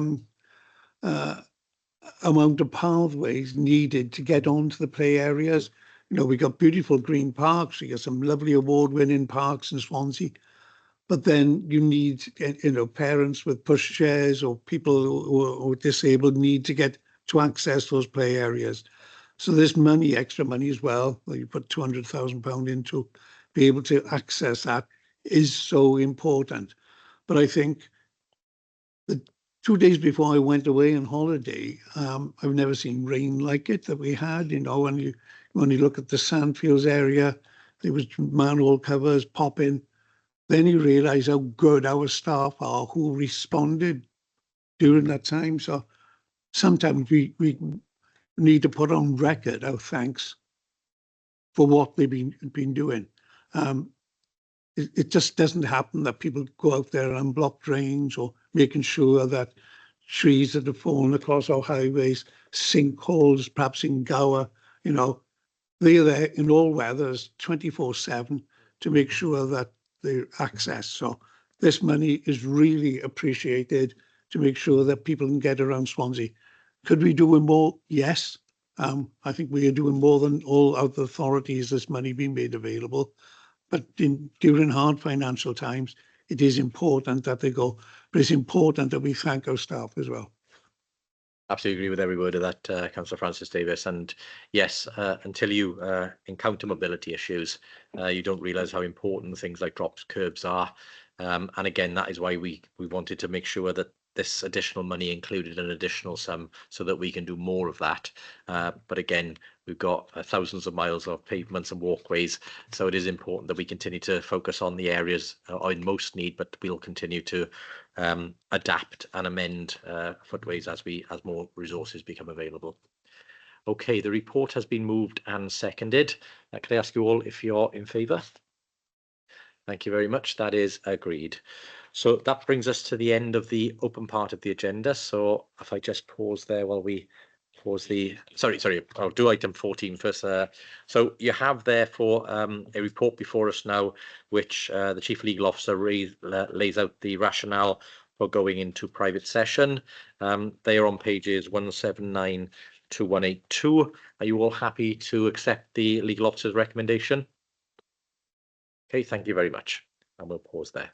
amount of pathways needed to get onto the play areas. You know, we got beautiful green parks, we got some lovely award-winning parks in Swansea, but then you need, you know, parents with pushchairs or people who are disabled need to get to access those play areas. So there's money, extra money as well, that you put £200,000 into, be able to access that is so important. But I think the 2 days before I went away on holiday, I've never seen rain like it that we had. You know, when you look at the Sandfields area, there was manhole covers popping. Then you realise how good our staff are who responded during that time. So sometimes we need to put on record our thanks for what they've been doing. It just doesn't happen that people go out there and unblock drains or making sure that trees that have fallen across our highways, sinkholes, perhaps in Gower, you know, they're there in all weathers, 24/7, to make sure that they're accessed. So this money is really appreciated to make sure that people can get around Swansea. Could we do more? Yes. I think we are doing more than all other authorities, this money being made available. But during hard financial times, it is important that they go. But it's important that we thank our staff as well. Absolutely agree with every word of that, Councillor Francis Davis. And yes, until you encounter mobility issues, you don't realise how important things like drops curbs are. And again, that is why we wanted to make sure that this additional money included an additional sum so that we can do more of that. But again, we've got thousands of miles of pavements and walkways, so it is important that we continue to focus on the areas in most need, but we'll continue to adapt and amend footways as more resources become available. Okay, the report has been moved and seconded. Could I ask you all if you're in favour? Thank you very much. That is agreed. So that brings us to the end of the open part of the agenda. So if I just pause there while we pause the, sorry, I'll do item 14 first. So you have therefore a report before us now, which the Chief Legal Officer lays out the rationale for going into private session. They are on pages 179 to 182. Are you all happy to accept the Legal Officer's recommendation? Okay, thank you very much. And we'll pause there.